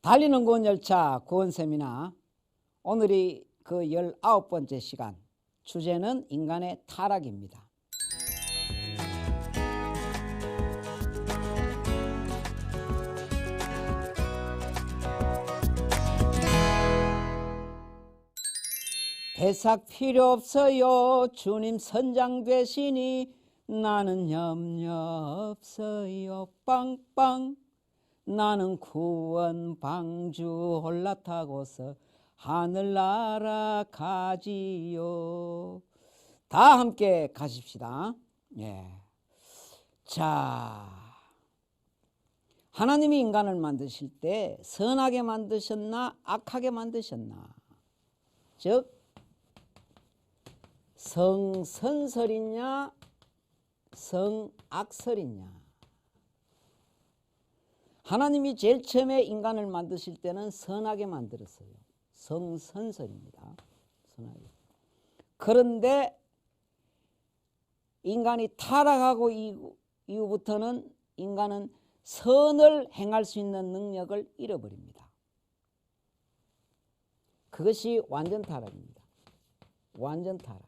달리는 고원열차 고원세미나 오늘이 그 19번째 시간, 주제는 인간의 타락입니다. 배삭 필요 없어요. 주님 선장 되시니 나는 염려 없어요. 빵빵. 나는 구원 방주 올라타고서 하늘 날아가지요. 다 함께 가십시다. 예. 자, 하나님이 인간을 만드실 때 선하게 만드셨나 악하게 만드셨나? 즉 성선설이냐 성악설이냐? 하나님이 제일 처음에 인간을 만드실 때는 선하게 만들었어요. 성선설입니다. 선하게. 그런데 인간이 타락하고 이후부터는 인간은 선을 행할 수 있는 능력을 잃어버립니다. 그것이 완전 타락입니다. 완전 타락.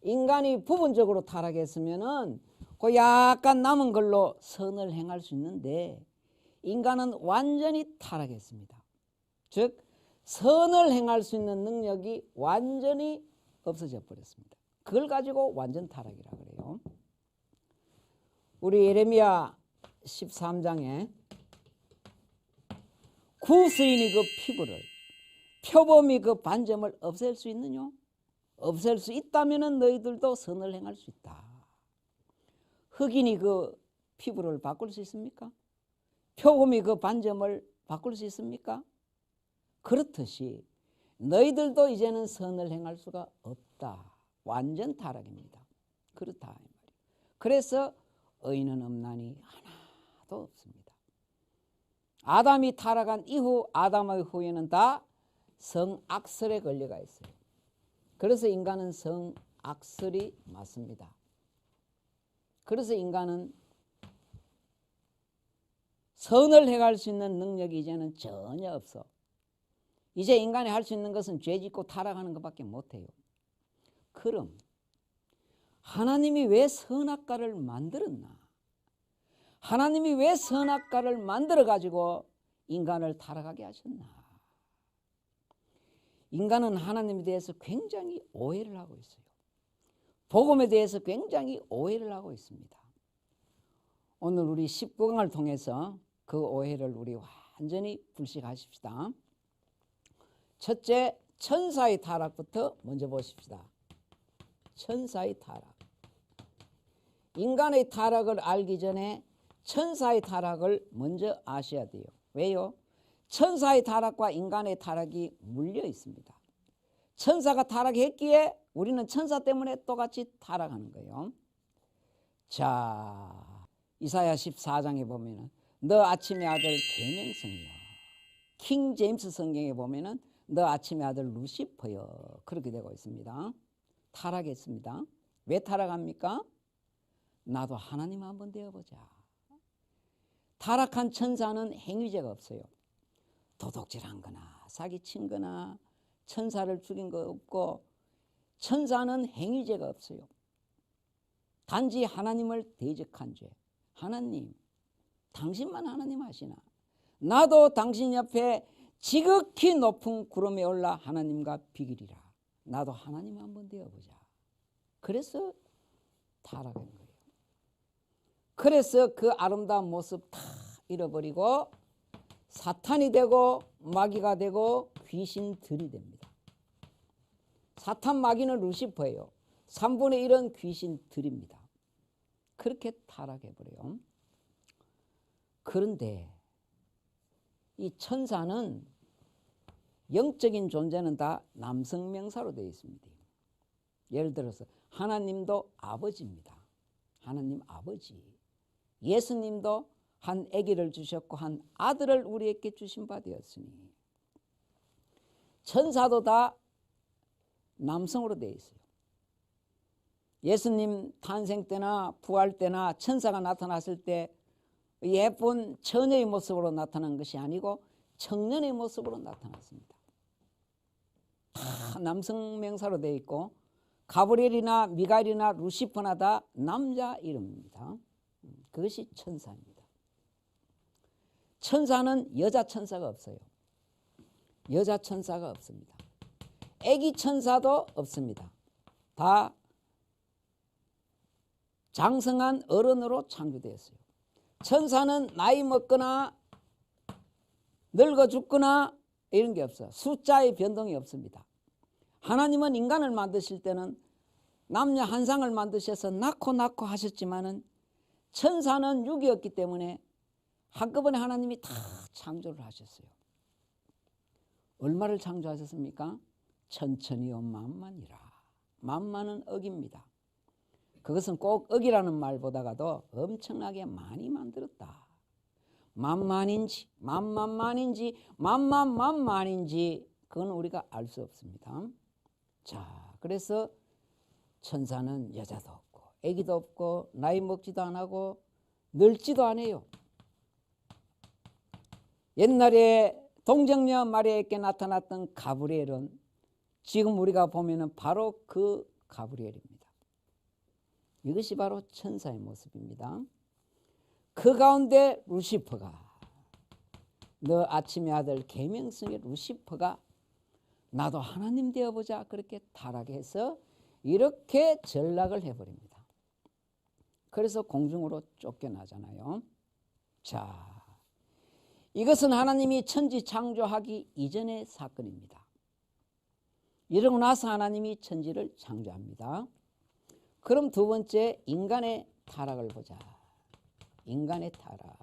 인간이 부분적으로 타락했으면은 그 약간 남은 걸로 선을 행할 수 있는데 인간은 완전히 타락했습니다. 즉 선을 행할 수 있는 능력이 완전히 없어져 버렸습니다. 그걸 가지고 완전 타락이라 그래요. 우리 예레미야 13장에 구스인이 그 피부를 표범이 그 반점을 없앨 수 있느냐? 없앨 수 있다면 너희들도 선을 행할 수 있다. 흑인이 그 피부를 바꿀 수 있습니까? 표범이 그 반점을 바꿀 수 있습니까? 그렇듯이 너희들도 이제는 선을 행할 수가 없다. 완전 타락입니다. 그렇다 이 말이에요. 그래서 의인은 없나니 하나도 없습니다. 아담이 타락한 이후 아담의 후에는 다 성악설에 걸려가 있어요. 그래서 인간은 성악설이 맞습니다. 그래서 인간은 선을 행할 수 있는 능력이 이제는 전혀 없어. 이제 인간이 할 수 있는 것은 죄 짓고 타락하는 것밖에 못해요. 그럼 하나님이 왜 선악과를 만들었나? 하나님이 왜 선악과를 만들어 가지고 인간을 타락하게 하셨나? 인간은 하나님에 대해서 굉장히 오해를 하고 있어요. 복음에 대해서 굉장히 오해를 하고 있습니다. 오늘 우리 19강을 통해서 그 오해를 우리 완전히 불식하십시다. 첫째, 천사의 타락부터 먼저 보십시다. 천사의 타락. 인간의 타락을 알기 전에 천사의 타락을 먼저 아셔야 돼요. 왜요? 천사의 타락과 인간의 타락이 물려 있습니다. 천사가 타락했기에 우리는 천사 때문에 똑같이 타락하는 거예요. 자, 이사야 14장에 보면은 너 아침의 아들 계명성이여. 킹 제임스 성경에 보면은 너 아침의 아들 루시퍼여. 그렇게 되고 있습니다. 타락했습니다. 왜 타락합니까? 나도 하나님 한번 되어보자. 타락한 천사는 행위죄가 없어요. 도둑질한 거나 사기친 거나 천사를 죽인 거 없고 천사는 행위죄가 없어요. 단지 하나님을 대적한 죄. 하나님, 당신만 하나님 하시나? 나도 당신 옆에 지극히 높은 구름에 올라 하나님과 비기리라. 나도 하나님 한번 되어보자. 그래서 타락한 거예요. 그래서 그 아름다운 모습 다 잃어버리고 사탄이 되고 마귀가 되고 귀신들이 됩니다. 사탄 마귀는 루시퍼예요. 3분의 1은 귀신들입니다. 그렇게 타락해버려요. 그런데 이 천사는 영적인 존재는 다 남성명사로 되어 있습니다. 예를 들어서 하나님도 아버지입니다. 하나님 아버지. 예수님도 한 아기를 주셨고 한 아들을 우리에게 주신 바 되었으니 천사도 다 남성으로 되어 있어요. 예수님 탄생 때나 부활 때나 천사가 나타났을 때 예쁜 처녀의 모습으로 나타난 것이 아니고 청년의 모습으로 나타났습니다. 다 남성 명사로 되어 있고 가브리엘이나 미가엘이나 루시퍼나 다 남자 이름입니다. 그것이 천사입니다. 천사는 여자 천사가 없어요. 여자 천사가 없습니다. 애기 천사도 없습니다. 다 장성한 어른으로 창조되었어요. 천사는 나이 먹거나 늙어 죽거나 이런 게 없어요. 숫자의 변동이 없습니다. 하나님은 인간을 만드실 때는 남녀 한 쌍을 만드셔서 낳고 하셨지만은 천사는 육이었기 때문에 한꺼번에 하나님이 다 창조를 하셨어요. 얼마를 창조하셨습니까? 천천히요 만만이라. 만만은 억입니다. 그것은 꼭 억이라는 말보다가도 엄청나게 많이 만들었다. 만만인지 만만만인지 만만만만인지 그건 우리가 알 수 없습니다. 자, 그래서 천사는 여자도 없고 애기도 없고 나이 먹지도 안 하고 늙지도 않아요. 옛날에 동정녀 마리아에게 나타났던 가브리엘은 지금 우리가 보면은 바로 그 가브리엘입니다. 이것이 바로 천사의 모습입니다. 그 가운데 루시퍼가 너 아침의 아들 계명성의 루시퍼가 나도 하나님 되어보자 그렇게 타락해서 이렇게 전락을 해버립니다. 그래서 공중으로 쫓겨나잖아요. 자, 이것은 하나님이 천지 창조하기 이전의 사건입니다. 이러고 나서 하나님이 천지를 창조합니다. 그럼 두 번째 인간의 타락을 보자. 인간의 타락.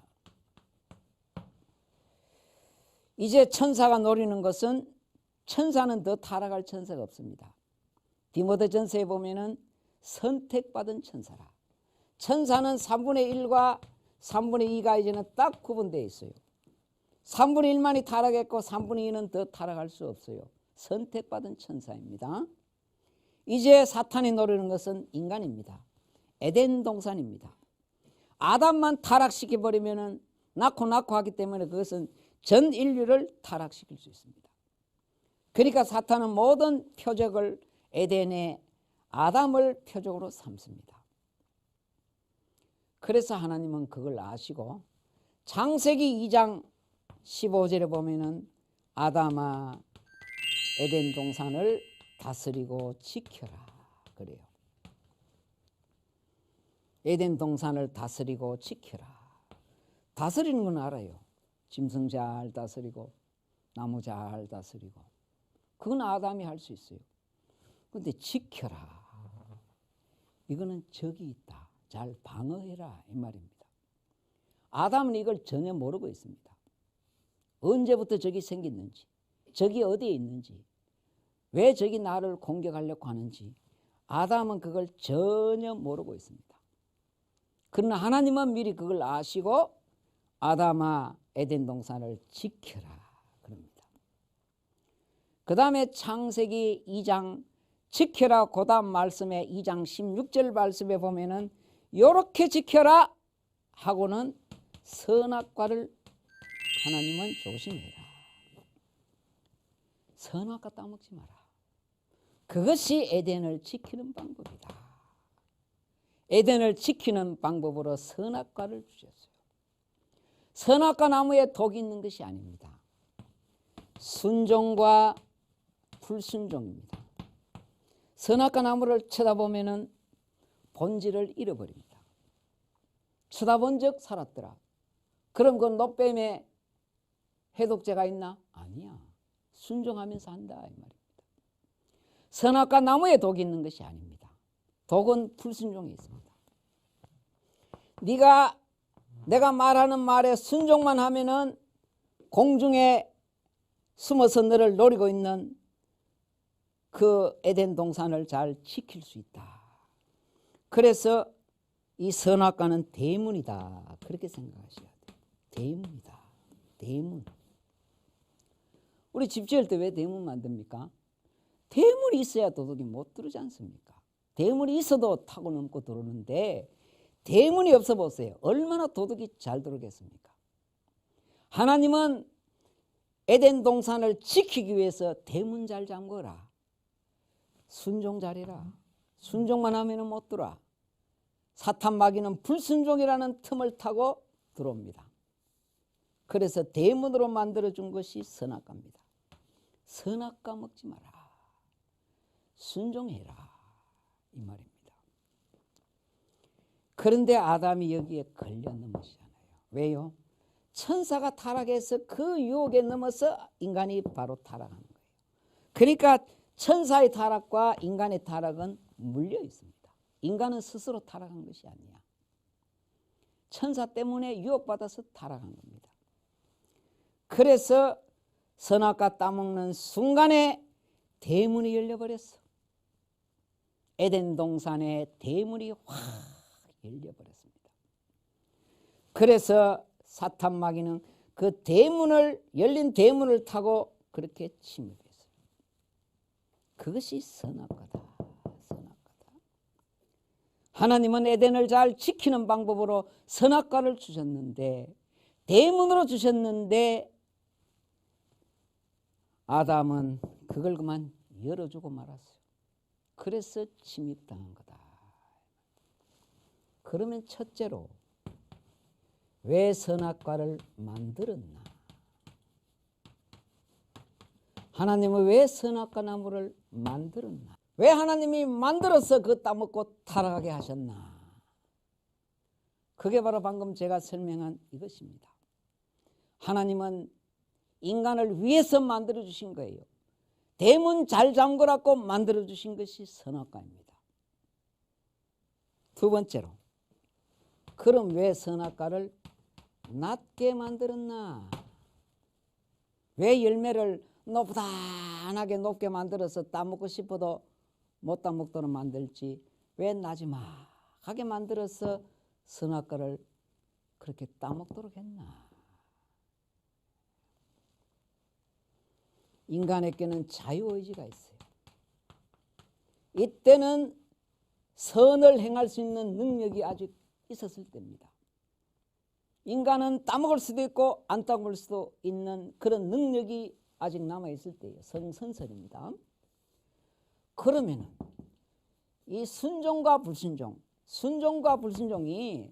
이제 천사가 노리는 것은 천사는 더 타락할 천사가 없습니다. 디모데전서에 보면은 선택받은 천사라. 천사는 3분의 1과 3분의 2가 이제는 딱 구분되어 있어요. 3분의 1만이 타락했고 3분의 2는 더 타락할 수 없어요. 선택받은 천사입니다. 이제 사탄이 노리는 것은 인간입니다. 에덴 동산입니다. 아담만 타락시켜버리면 낳고 하기 때문에 그것은 전 인류를 타락시킬 수 있습니다. 그러니까 사탄은 모든 표적을 에덴의 아담을 표적으로 삼습니다. 그래서 하나님은 그걸 아시고 창세기 2장 15절에 보면은 아담아 에덴 동산을 다스리고 지켜라 그래요. 에덴 동산을 다스리고 지켜라. 다스리는 건 알아요. 짐승 잘 다스리고 나무 잘 다스리고 그건 아담이 할 수 있어요. 그런데 지켜라. 이거는 적이 있다. 잘 방어해라 이 말입니다. 아담은 이걸 전혀 모르고 있습니다. 언제부터 적이 생겼는지, 적이 어디에 있는지, 왜 적이 나를 공격하려고 하는지 아담은 그걸 전혀 모르고 있습니다. 그러나 하나님은 미리 그걸 아시고 아담아 에덴 동산을 지켜라 그럽니다. 그 다음에 창세기 2장 지켜라 그 다음 말씀에 2장 16절 말씀에 보면은 요렇게 지켜라 하고는 선악과를 하나님은 조심해라. 선악과 따먹지 마라. 그것이 에덴을 지키는 방법이다. 에덴을 지키는 방법으로 선악과를 주셨어요. 선악과 나무에 독이 있는 것이 아닙니다. 순종과 불순종입니다. 선악과 나무를 쳐다보면은 본질을 잃어버립니다. 쳐다본 적 살았더라. 그럼 그 노뱀에 해독제가 있나? 아니야. 순종하면서 한다 이 말입니다. 선악과 나무에 독이 있는 것이 아닙니다. 독은 불순종에 있습니다. 내가 말하는 말에 순종만 하면은 공중에 숨어서 너를 노리고 있는 그 에덴 동산을 잘 지킬 수 있다. 그래서 이 선악과는 대문이다. 그렇게 생각하셔야 돼요. 대문이다. 대문. 우리 집 지을 때 왜 대문 만듭니까? 대문이 있어야 도둑이 못 들어오지 않습니까? 대문이 있어도 타고 넘고 들어오는데 대문이 없어 보세요. 얼마나 도둑이 잘 들어오겠습니까? 하나님은 에덴 동산을 지키기 위해서 대문 잘 잠그라. 순종 잘해라. 순종만 하면 못 들어와. 사탄 마귀는 불순종이라는 틈을 타고 들어옵니다. 그래서 대문으로 만들어준 것이 선악과입니다. 선악과 먹지 마라. 순종해라. 이 말입니다. 그런데 아담이 여기에 걸려 넘어지잖아요. 왜요? 천사가 타락해서 그 유혹에 넘어서 인간이 바로 타락하는 거예요. 그러니까 천사의 타락과 인간의 타락은 물려 있습니다. 인간은 스스로 타락한 것이 아니야. 천사 때문에 유혹받아서 타락한 겁니다. 그래서 선악과 따먹는 순간에 대문이 열려버렸어. 에덴 동산의 대문이 확 열려버렸습니다. 그래서 사탄 마귀는 그 대문을, 열린 대문을 타고 그렇게 침입했어요. 그것이 선악과다. 선악과다. 하나님은 에덴을 잘 지키는 방법으로 선악과를 주셨는데, 대문으로 주셨는데 아담은 그걸 그만 열어주고 말았어요. 그래서 침입당한 거다. 그러면 첫째로 왜 선악과를 만들었나? 하나님은 왜 선악과 나무를 만들었나? 왜 하나님이 만들어서 그 따먹고 타락하게 하셨나? 그게 바로 방금 제가 설명한 이것입니다. 하나님은 인간을 위해서 만들어 주신 거예요. 대문 잘 잠그라고 만들어 주신 것이 선악과입니다. 두 번째로, 그럼 왜 선악과를 낮게 만들었나? 왜 열매를 노부단하게 높게 만들어서 따먹고 싶어도 못 따먹도록 만들지, 왜 나지막하게 만들어서 선악과를 그렇게 따먹도록 했나? 인간에게는 자유의지가 있어요. 이때는 선을 행할 수 있는 능력이 아직 있었을 때입니다. 인간은 따먹을 수도 있고 안 따먹을 수도 있는 그런 능력이 아직 남아있을 때예요. 성선설입니다. 그러면 이 순종과 불순종, 순종과 불순종이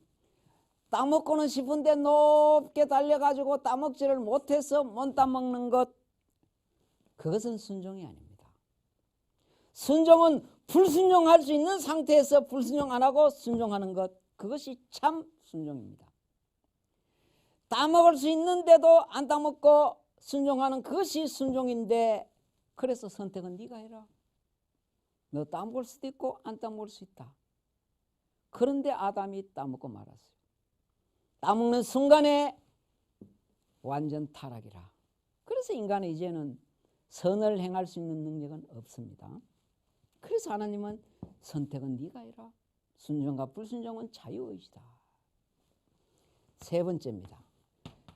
따먹고는 싶은데 높게 달려가지고 따먹지를 못해서 못 따먹는 것, 그것은 순종이 아닙니다. 순종은 불순종할 수 있는 상태에서 불순종 안 하고 순종하는 것, 그것이 참 순종입니다. 따먹을 수 있는데도 안 따먹고 순종하는 그것이 순종인데, 그래서 선택은 네가 해라. 너 따먹을 수도 있고 안 따먹을 수 있다. 그런데 아담이 따먹고 말았어요. 따먹는 순간에 완전 타락이라. 그래서 인간은 이제는 선을 행할 수 있는 능력은 없습니다. 그래서 하나님은 선택은 네가 해라. 순종과 불순종은 자유의지다. 세 번째입니다.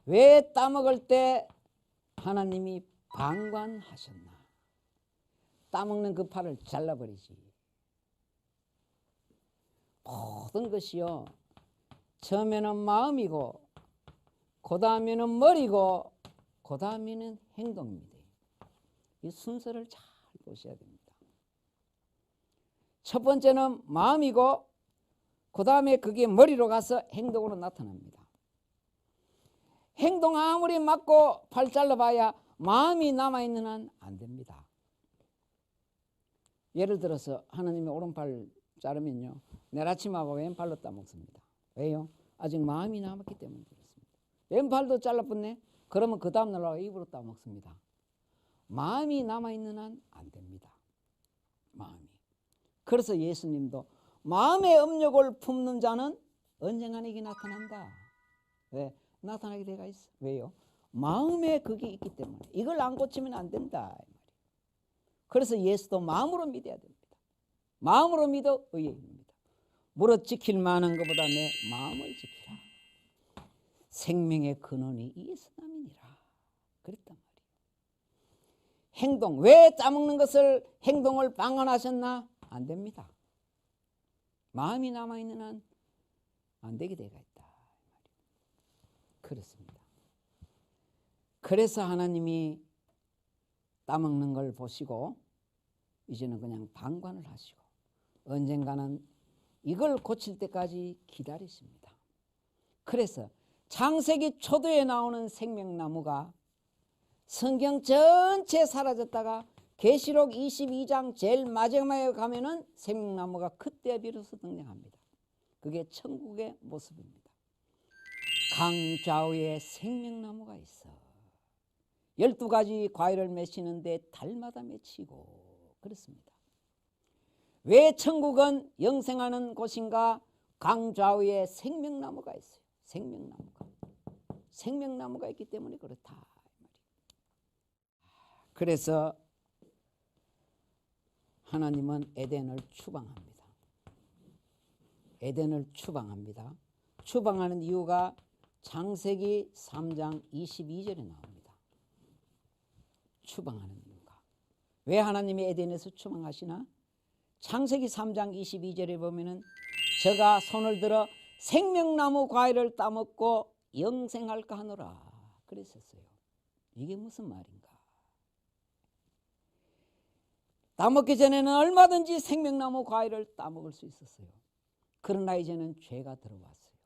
왜 따먹을 때 하나님이 방관하셨나? 따먹는 그 팔을 잘라버리지. 모든 것이요, 처음에는 마음이고, 그 다음에는 머리고, 그 다음에는 행동입니다. 이 순서를 잘 보셔야 됩니다. 첫 번째는 마음이고, 그 다음에 그게 머리로 가서 행동으로 나타납니다. 행동 아무리 맞고 팔 잘라봐야 마음이 남아있는 한 안 됩니다. 예를 들어서 하나님의 오른팔 자르면요, 내일 아침하고 왼팔로 따먹습니다. 왜요? 아직 마음이 남았기 때문에 그렇습니다. 왼팔도 잘라붙네? 그러면 그 다음날 입으로 따먹습니다. 마음이 남아있는 한 안 됩니다. 마음이. 그래서 예수님도 마음의 음욕을 품는 자는 언젠가는 이게 나타난다. 왜? 나타나게 돼가 있어. 왜요? 마음에 그게 있기 때문에. 이걸 안 고치면 안 된다. 그래서 예수도 마음으로 믿어야 됩니다. 마음으로 믿어 의에 이릅니다. 무릇 지킬 만한 것보다 내 마음을 지키라. 생명의 근원이 이에서 남이니라. 그랬단 말이에요. 행동, 왜 따먹는 것을 행동을 방관하셨나? 안 됩니다. 마음이 남아있는 한 안 되게 되가 있다. 그렇습니다. 그래서 하나님이 따먹는 걸 보시고 이제는 그냥 방관을 하시고 언젠가는 이걸 고칠 때까지 기다리십니다. 그래서 창세기 초도에 나오는 생명나무가 성경 전체에 사라졌다가 계시록 22장 제일 마지막에 가면은 생명나무가 그때 비로소 등장합니다. 그게 천국의 모습입니다. 강 좌우에 생명나무가 있어. 12가지 과일을 맺히는데 달마다 맺히고 그렇습니다. 왜 천국은 영생하는 곳인가? 강 좌우에 생명나무가 있어요. 생명나무가 있기 때문에 그렇다. 그래서 하나님은 에덴을 추방합니다. 에덴을 추방합니다. 추방하는 이유가 창세기 3장 22절에 나옵니다. 추방하는 이유가. 왜 하나님이 에덴에서 추방하시나? 창세기 3장 22절에 보면은 저가 손을 들어 생명나무 과일을 따먹고 영생할까 하노라 그랬었어요. 이게 무슨 말인가? 따먹기 전에는 얼마든지 생명나무 과일을 따먹을 수 있었어요. 그러나 이제는 죄가 들어왔어요.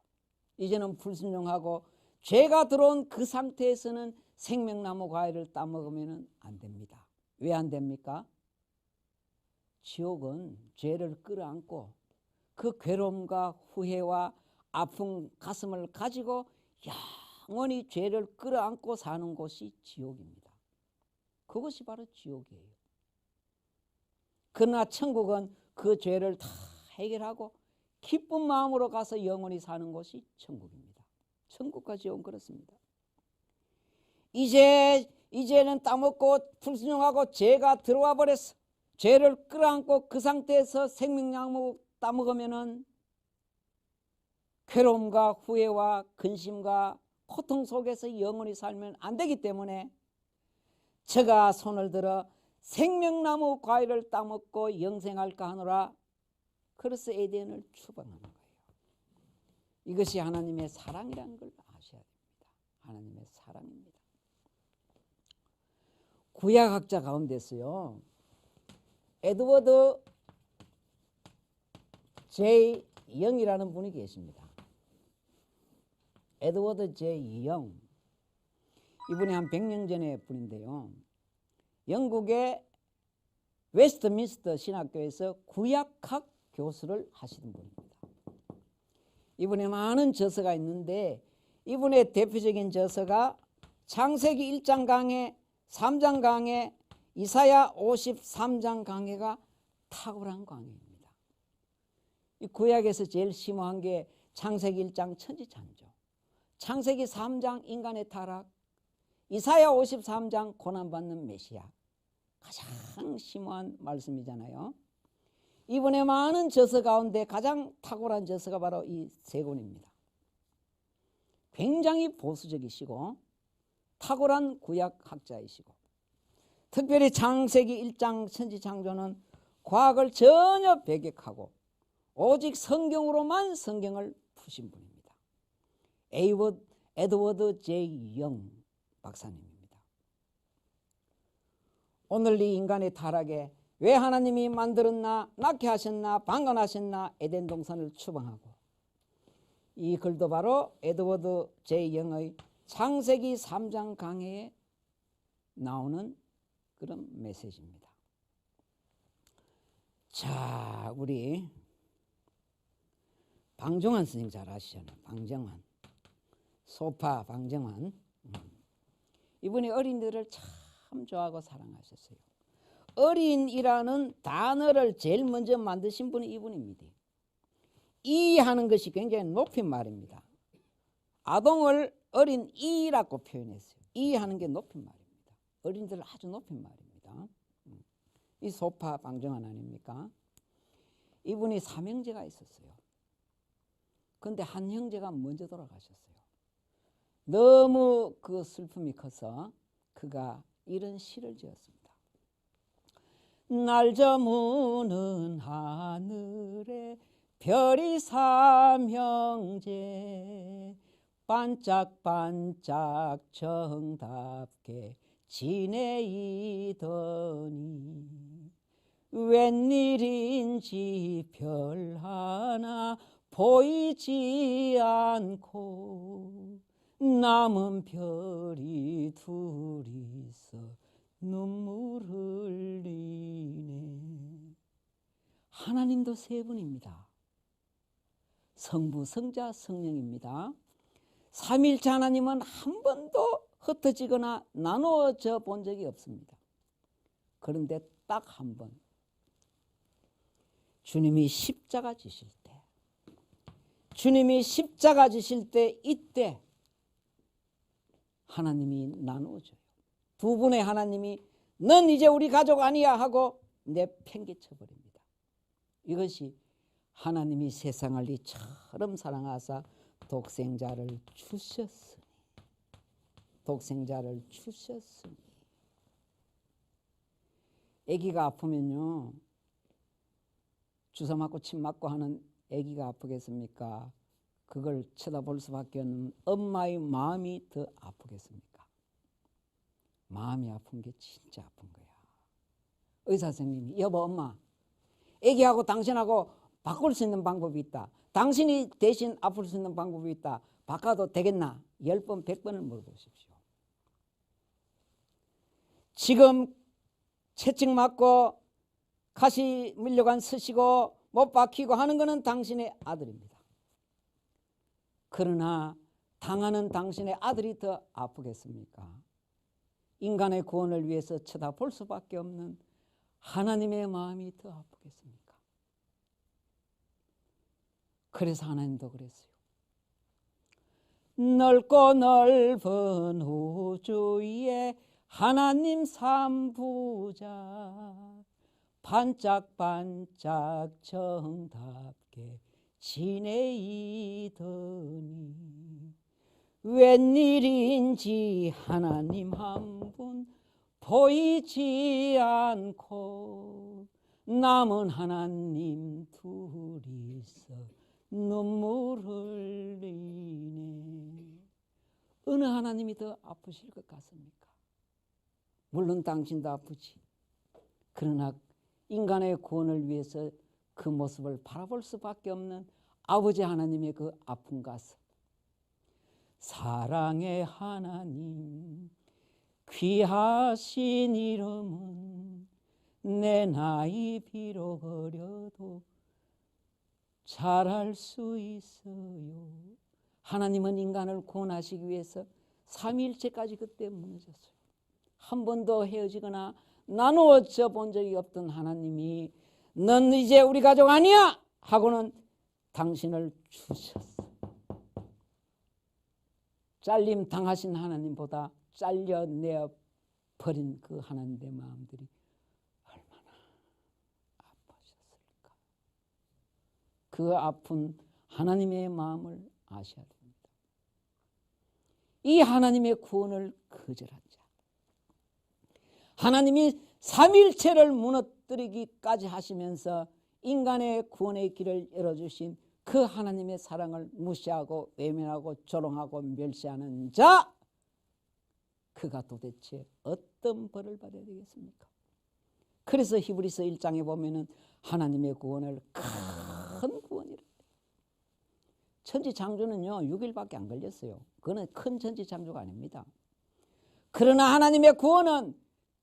이제는 불순종하고 죄가 들어온 그 상태에서는 생명나무 과일을 따먹으면 안 됩니다. 왜 안 됩니까? 지옥은 죄를 끌어안고 그 괴로움과 후회와 아픈 가슴을 가지고 영원히 죄를 끌어안고 사는 곳이 지옥입니다. 그것이 바로 지옥이에요. 그러나 천국은 그 죄를 다 해결하고 기쁜 마음으로 가서 영원히 사는 곳이 천국입니다. 천국과 지옥은 그렇습니다. 이제는 따먹고 불순종하고 죄가 들어와 버렸어. 죄를 끌어안고 그 상태에서 생명나무 따먹으면은 괴로움과 후회와 근심과 고통 속에서 영원히 살면 안 되기 때문에 저가 손을 들어 생명나무 과일을 따먹고 영생할까 하노라. 그래서 에덴을 추방하는 거예요. 이것이 하나님의 사랑이라는 걸 아셔야 됩니다. 하나님의 사랑입니다. 구약학자 가운데서요, 에드워드 J. 영이라는 분이 계십니다. 에드워드 J. 영. 이분이 한 100년 전의 분인데요. 영국의 웨스트민스터 신학교에서 구약학 교수를 하시는 분입니다. 이분의 많은 저서가 있는데 이분의 대표적인 저서가 창세기 1장 강해, 3장 강해, 이사야 53장 강해가 탁월한 강해입니다. 이 구약에서 제일 심오한 게 창세기 1장 천지창조, 창세기 3장 인간의 타락, 이사야 53장 고난받는 메시아. 가장 심오한 말씀이잖아요. 이분의 많은 저서 가운데 가장 탁월한 저서가 바로 이 세 권입니다. 굉장히 보수적이시고 탁월한 구약학자이시고 특별히 창세기 1장 천지창조는 과학을 전혀 배격하고 오직 성경으로만 성경을 푸신 분입니다. 에드워드 J. 영 박사님입니다. 오늘 이 인간의 타락에 왜 하나님이 만들었나, 낳게 하셨나, 방관하셨나, 에덴 동산을 추방하고, 이 글도 바로 에드워드 J. 영의 창세기 3장 강해에 나오는 그런 메시지입니다. 자, 우리 방정환 스님 잘 아시잖아요. 방정환, 소파 방정환. 이분이 어린이들을 참 좋아하고 사랑하셨어요. 어린이라는 단어를 제일 먼저 만드신 분이 이분입니다. 이하는 것이 굉장히 높인 말입니다. 아동을 어린이라고 표현했어요. 이하는 게 높인 말입니다. 어린이들 아주 높인 말입니다. 이 소파 방정환 아닙니까? 이분이 삼형제가 있었어요. 그런데 한 형제가 먼저 돌아가셨어요. 너무 그 슬픔이 커서 그가 이런 시를 지었습니다. 날 저무는 하늘에 별이 삼형제 반짝반짝 정답게 지내이더니 웬일인지 별 하나 보이지 않고 남은 별이 둘이서 눈물 흘리네. 하나님도 세 분입니다. 성부, 성자, 성령입니다. 삼일체 하나님은 한 번도 흩어지거나 나누어져 본 적이 없습니다. 그런데 딱 한 번, 주님이 십자가 지실 때, 이때 하나님이 나누어져요. 두 분의 하나님이 넌 이제 우리 가족 아니야 하고 내팽개쳐 버립니다. 이것이 하나님이 세상을 이처럼 사랑하사 독생자를 주셨으니 아기가 아프면요, 주사 맞고 침 맞고 하는 아기가 아프겠습니까? 그걸 쳐다볼 수밖에 없는 엄마의 마음이 더 아프겠습니까? 마음이 아픈 게 진짜 아픈 거야. 의사 선생님이 여보 엄마, 아기하고 당신하고 바꿀 수 있는 방법이 있다. 당신이 대신 아플 수 있는 방법이 있다. 바꿔도 되겠나? 10번 100번을 물어보십시오. 지금 채찍 맞고 가시 밀려간 쓰시고 못 박히고 하는 것은 당신의 아들입니다. 그러나 당하는 당신의 아들이 더 아프겠습니까? 인간의 구원을 위해서 쳐다볼 수밖에 없는 하나님의 마음이 더 아프겠습니까? 그래서 하나님도 그랬어요. 넓고 넓은 우주 위에 하나님 삼부자 반짝반짝 정답게 지내이더니 웬일인지 하나님 한 분 보이지 않고 남은 하나님 둘이서 눈물 흘리네. 어느 하나님이 더 아프실 것 같습니까? 물론 당신도 아프지. 그러나 인간의 구원을 위해서 그 모습을 바라볼 수밖에 없는 아버지 하나님의 그 아픈 가슴. 사랑의 하나님 귀하신 이름은 내 나이 비록 어려도 잘할 수 있어요. 하나님은 인간을 구원하시기 위해서 삼위일체까지 그때 무너졌어요. 한 번도 헤어지거나 나누어져 본 적이 없던 하나님이 넌 이제 우리 가족 아니야 하고는 당신을 주셨어. 잘림 당하신 하나님보다 잘려내어 버린 그 하나님의 마음들이 얼마나 아프셨을까. 그 아픈 하나님의 마음을 아셔야 됩니다. 이 하나님의 구원을 거절한 자, 하나님이 삼일체를 무너뜨리기까지 하시면서 인간의 구원의 길을 열어주신 그 하나님의 사랑을 무시하고 외면하고 조롱하고 멸시하는 자, 그가 도대체 어떤 벌을 받아야 되겠습니까? 그래서 히브리서 1장에 보면은 하나님의 구원을 큰 구원이라. 천지창조는요 6일밖에 안 걸렸어요. 그거는 큰 천지창조가 아닙니다. 그러나 하나님의 구원은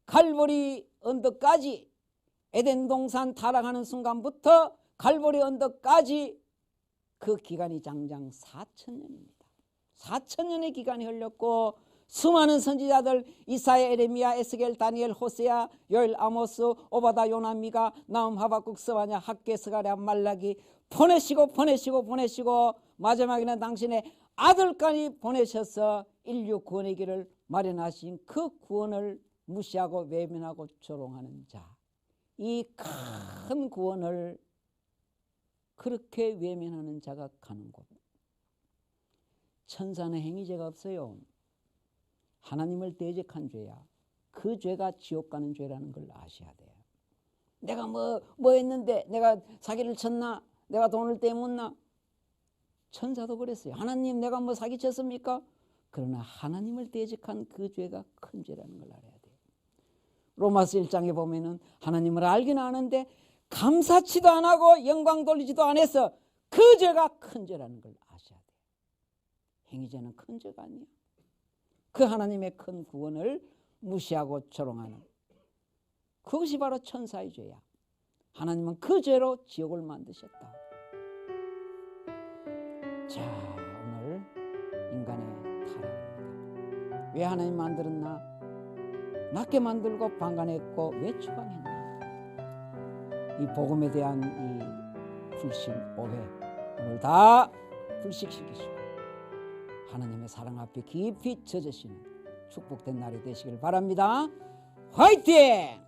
갈보리 언덕까지, 에덴 동산 타락하는 순간부터 갈보리 언덕까지 그 기간이 장장 4,000년입니다. 4,000년의 기간이 흘렸고 수많은 선지자들 이사야, 에레미야, 에스겔, 다니엘, 호세야, 요엘, 아모스, 오바다, 요나, 미가, 나움, 하박국, 스바냐, 학개, 스가랴, 말라기 보내시고 마지막에는 당신의 아들까지 보내셔서 인류 구원의 길을 마련하신 그 구원을 무시하고 외면하고 조롱하는 자, 이 큰 구원을 그렇게 외면하는 자가 가는 곳. 천사는 행위죄가 없어요. 하나님을 대적한 죄야. 그 죄가 지옥 가는 죄라는 걸 아셔야 돼요. 내가 뭐 했는데, 내가 사기를 쳤나, 내가 돈을 떼묻나? 천사도 그랬어요. 하나님 내가 뭐 사기쳤습니까? 그러나 하나님을 대적한 그 죄가 큰 죄라는 걸 알아야 돼요. 로마서 1장에 보면은 하나님을 알긴 아는데 감사치도 안 하고 영광 돌리지도 않아서 그 죄가 큰 죄라는 걸 아셔야 돼요. 행위죄는 큰 죄가 아니야. 그 하나님의 큰 구원을 무시하고 조롱하는 그것이 바로 천사의 죄야. 하나님은 그 죄로 지옥을 만드셨다. 자, 오늘 인간의 타락입니다. 왜 하나님 만들었나? 낮게 만들고 방관했고 왜 추방했나? 이 복음에 대한 이 불신, 오해 오늘 다 불식시키시고 하나님의 사랑 앞에 깊이 젖으시는 축복된 날이 되시길 바랍니다. 화이팅!